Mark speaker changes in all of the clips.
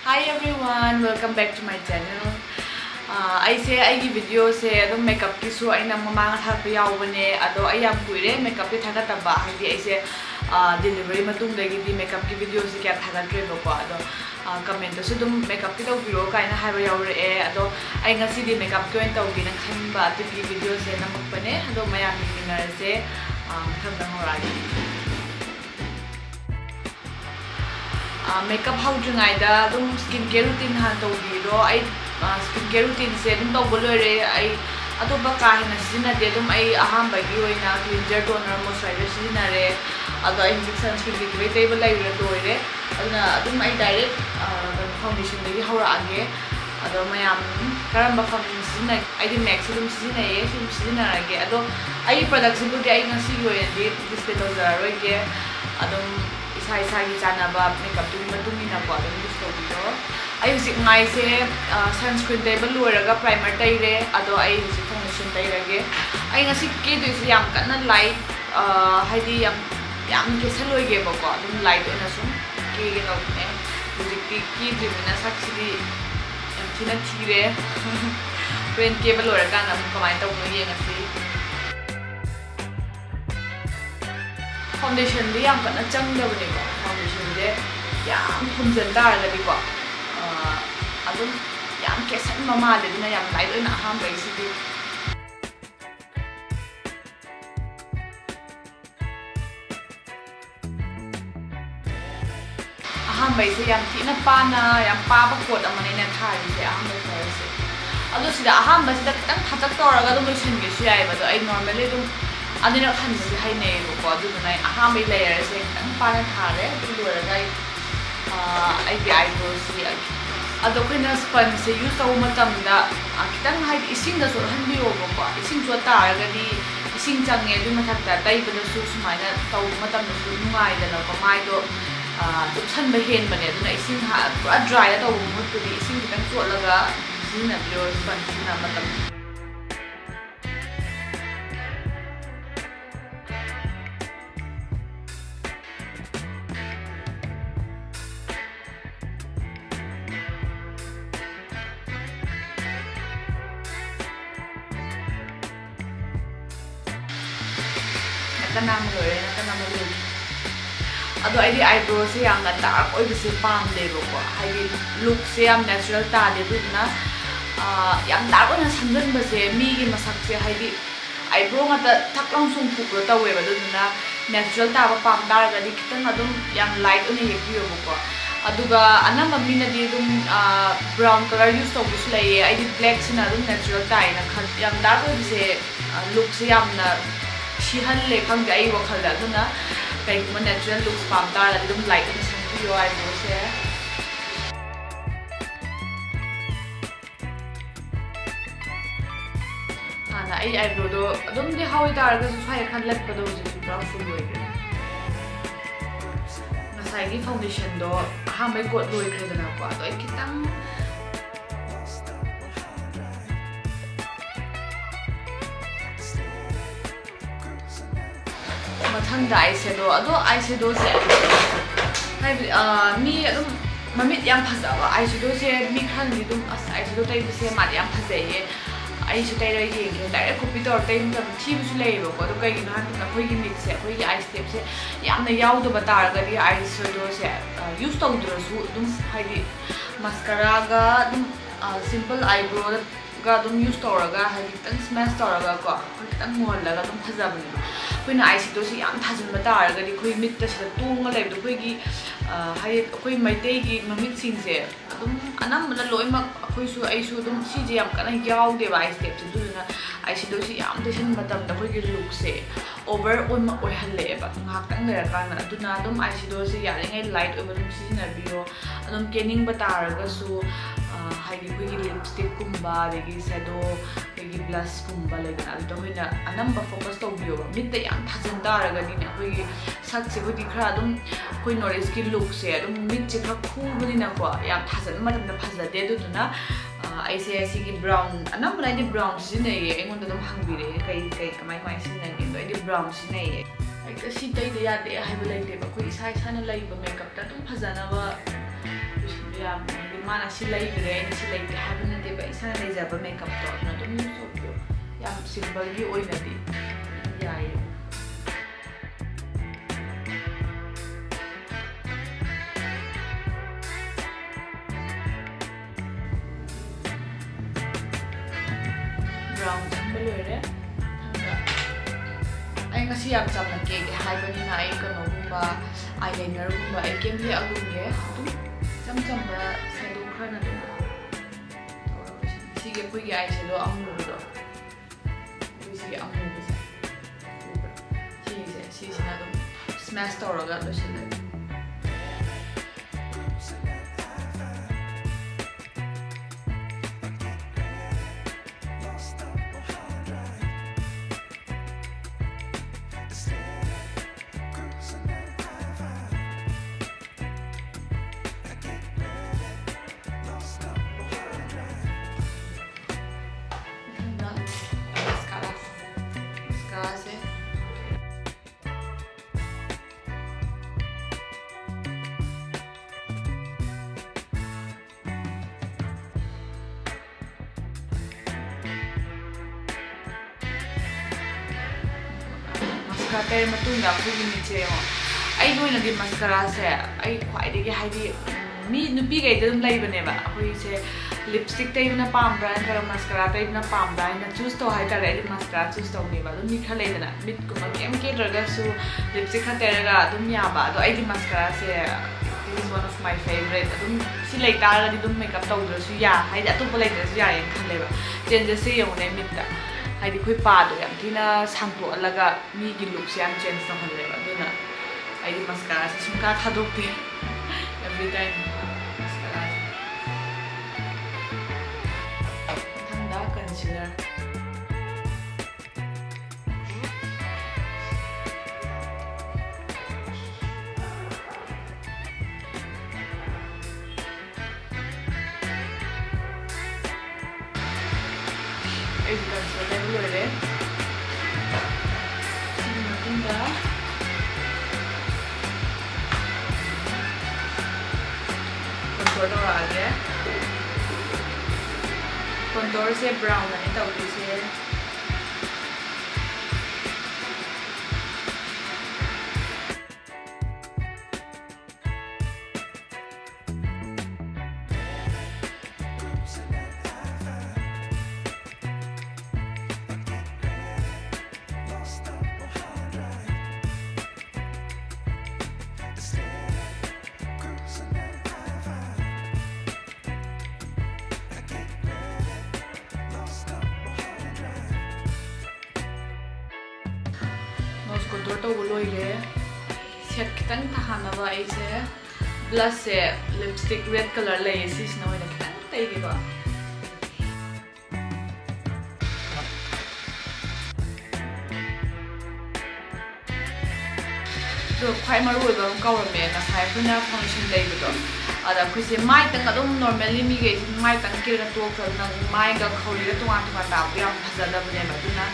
Speaker 1: Hi everyone, welcome back to my channel. I say I give video say adom makeup ki so I na mama nga thak yaw bane ado ayam kuire makeup ki thaga taba haidi I say delivery matung dagi di makeup ki video se kya thaga tre ko ado comment so dum makeup ki to video kaina haiba yaw re ado ai ngasi di makeup ko en taw gi na khan ba ti video se namak bane ado mayam ni na se tham na horani makeup how to ngaida dum skincare routine han to biro I skincare routine se dum to bolore I atoba ka hina sina de dum I aham bagi oina cleanser toner moisturizer sina re ado I sunscreen ki vegetable lai re doire aduna dum I direct foundation de hawra age ado mayam karamba foundation sina I di max dum sina ye sina age ado I products bu de I ngasi yo ye display to zaro ge ado Sai chana ba makeup tu matung ina ko adum use to biro I use ngai se sunscreen table loiraga primer tai re ado I use foundation tai rage I ngasi ke du is yam kana light haidi yam ke saloi ge ba ko adum light ena sum ke ge no ne music ki dimina saksidi yam thina thire pen cable loiraga na kamai taw no ye ngasi foundation di yang kana chang da bane ko foundation de yam thumjan da la di ko adum yam ke san mama de na yam lai na ham bai si di aham bai se yam ti na pa na yam pa ba kot amane na thai se aham bai se adu sida aham bai sida tang thachak toraga dum shin ge shi ai ba do I normally dum adina khan si hai ne ko adu na aham bai layer se tang pa na thare du do ra dai ai bi eyebrows si ado kina sponge se use taw matam da kitang hai ising da so han bi ro ko ising so ta ra ga di ising change du mathak ta tai ba su sumaina taw matam da su nungai da na ko mai do chan ba hen bane du na ising ha pura dry da taw mu tu di ising kitang so la ga sin na bi ro sponge na matam kanam loi na kanam loi ado I di eyebrow se yang na dark oi bisi palm de ro ko hai di look se am natural ta de du na yang dark na samjan ba se mi gi masak se hai di eyebrow nga ta thak long sung phu ro ta we ba du na natural ta ba pam dar ga di kitang adum yang light oni ye pi ro ko aduga anam mi na di dum brown color use to bis lai I di black sina dum natural ta ina khan yang dark oi se look se am na she had like hung the eye wakal da na kai kuma natural looks pam da la dum light in some your eyebrows here ana ai eyebrow do dum di how it are ga su sai khan lat pa do ji brown full way na sai gi foundation do ha mai got loi kre da na ko do ai kitang mathang da eyeshadow ado eyeshadow se hai mi adum mamit yam phaza wa eyeshadow se mi khan ni dum as eyeshadow tai se ma yam phaza ye ai su tai ra ye ke direct copy tor tai dum thi bu le ro ko do kai na na khoi gi mix se khoi gi eye step se yam na yaw do batar ga ri eyeshadow se use to do su dum hai di mascara ga dum simple eyebrow ga dum use to ra ga hai tang smash to ra ga ko tang mon la ga dum phaza bu कोई eyeshadow से याम थाजन बता आरगा दी कोई मिट तस तोंग ले दो कोई की हाय कोई मैते की ममित सिंग से अदुम अनम मन लोय मक कोई सु आई सु दुम सी जे याम कना याव दे बा स्टेप से दुना eyeshadow से याम देसन मतम द कोई की लुक से ओवर ओन म ओय हले बा ngak tang le ka na दुना दुम eyeshadow से यारे ngai light ओवर दुम सी ना बियो अदुम केनिंग बता आरगा सु हाय की कोई की लिपस्टिक कुंबा देगी shadow कोई blush कुंबा ले ना तो होइना अनम बा फोकस तो बियो मिट ते याम थाजन दारगा दी ना कोई sak se budi khra dum koi notice ki look se dum mit che khra khu budi na ko ya thasan ma dum phasa de du na ai se si ki brown anam bra di brown si ne ye engon dum hang bi re kai kamai mai si ne ni do di brown si ne ye ai si tai de ya de hai bu lai de ba koi sai sana lai ba makeup ta dum phasa na ba ya mana si leigre ni si leite haibna de ba isa leijaba makeup to na dum use tawbiyo yam simple gi oina di yai brown chamba loire ai ngasi yam chamna ke haibani na ai kano gumba eyeliner gumba ai kemle agumge cham chamba shadow khana do sige pui ge eyeshadow amu do sige amu do sige na do smash tawraga do shile mascara matunda phugi ni che mo ai loina di mascara se ai khwai de ge haidi mi nupi ge dum lai bane ba hoi se lipstick tai na pam brand ka mascara tai na pam brand na choose to hai ta re mascara choose to ni ba dum mi khalai na mit ko ma kem ke raga su lipstick kha te raga dum ya ba do ai di mascara se this is one of my favorite dum si lai ta ga di dum makeup to do su ya hai da to lai da su ya yen khalai ba changes se yong ne mit da hai di khoi pa do yam thina sangto alaga mi gi look se am change na hole ba do na ai di mascara se sum ka thadok te every time mascara thanda concealer is concealer loire tinda contour to aage contour se brown ani tawdi se contour to loire set kitang thana ba aise blush se lipstick red color lay sis na hoina kitang tai ge ba do khwai maru ba kaur me na sai phuna function lay do ada khuse mai tang adum normally mi ge mai tang kir na to ka na mai ga kholi ga to an ta yam phajada bne ma duna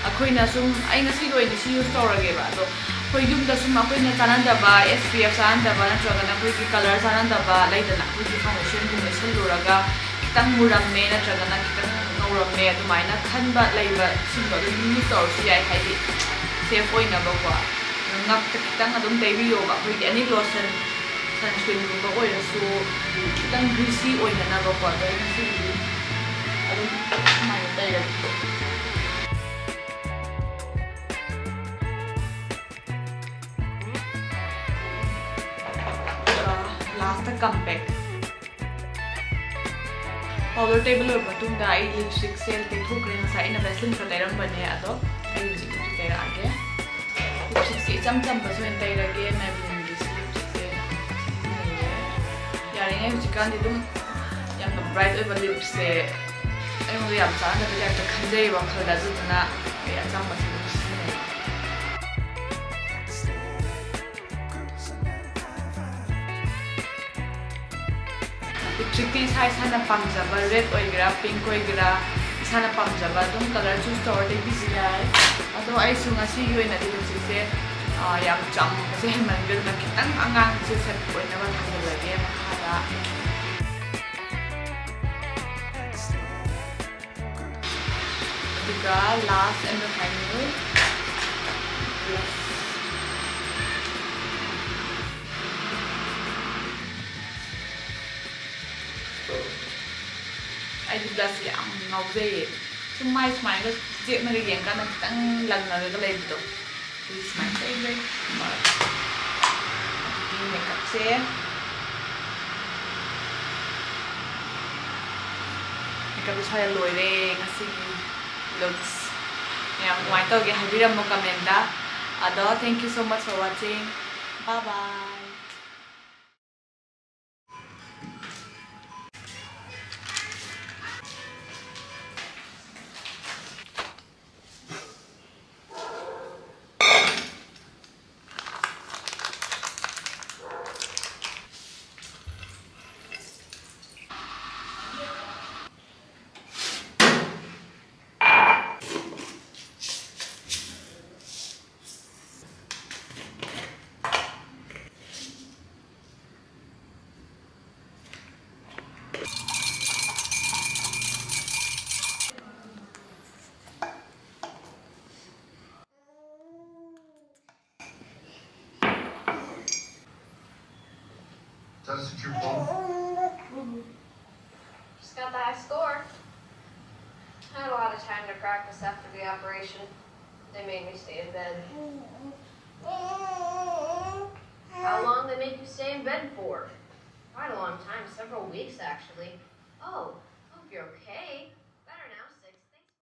Speaker 1: akoina sum ai ngasi loi ni si use tawrage ba do koi yum da sum akoina chananda ba SPF chananda ba na traga na koi ki color chananda ba laidana koi ki foundation gu mesel luraga kitang muram me na traga na kitang ngauram me adumai na khan ba laiba sim ba use tawr si ai haidi safe oina ba kwa ngak kitang adum baby yo ba koi ani lotion sunscreen gu ba oira su kitang greasy oina na ba kwa do ngasi adum mai dai last compact powder table or batung da I lipstick sale te thuk rin sa ina vaseline ka tairam bane ado ai ji ki tera age lipstick se cham cham ba so en taira ge Maybelline this lipstick se yari ngai ji kan dum yam bright over lips se ai mo yam sa na ya ta khanjai wa khala ju na ya cham ba lipstick size sana pamjaba red oigra pink oigra sana pamjaba dum color choose tawr de bisiyai ado ai su ngasi gi oina di lipstick se yam cham se mangal na kitang angang se set oina ba thalage makhala ꯑꯗꯨꯒ last and the final blush. ꯑꯩꯗꯤ ꯕ꯭ꯂꯁꯁꯦ ꯌꯥꯝ ꯉꯥꯎꯖꯩꯌꯦ ꯁꯨꯝ ꯃꯥꯏ ꯁꯨꯃꯥꯏꯅꯒ ꯆꯦꯛꯅꯒ ꯌꯦꯡꯀꯥꯟꯗ ꯈꯤꯇꯪ ꯂꯪꯅꯔꯒ ꯂꯩꯕꯗꯣ ꯑꯗꯨꯗꯤ ꯁꯨꯃꯥꯏꯅ ꯇꯧꯖꯩ ꯑꯗꯨꯒꯤ ꯃꯦꯀꯞꯁꯦ ꯃꯦꯀꯞꯁꯦ ꯁ꯭ꯋꯥꯏꯗ ꯂꯣꯏꯔꯦ ꯉꯁꯤꯒꯤ ꯂꯨꯛꯁ ꯌꯥꯝ ꯀꯃꯥꯏꯅ ꯇꯧꯒꯦ ꯍꯥꯏꯕꯤꯔꯝꯃꯣ ꯀꯃꯦꯟꯇ ꯑꯗꯣ thank you so much for watching bye bye.
Speaker 2: Does it your phone?
Speaker 3: Just got the high score. I had a lot of time to practice after the operation. They made me stay in bed. How long they make you stay in bed for? Quite a long time, several weeks actually. Oh, hope you're okay.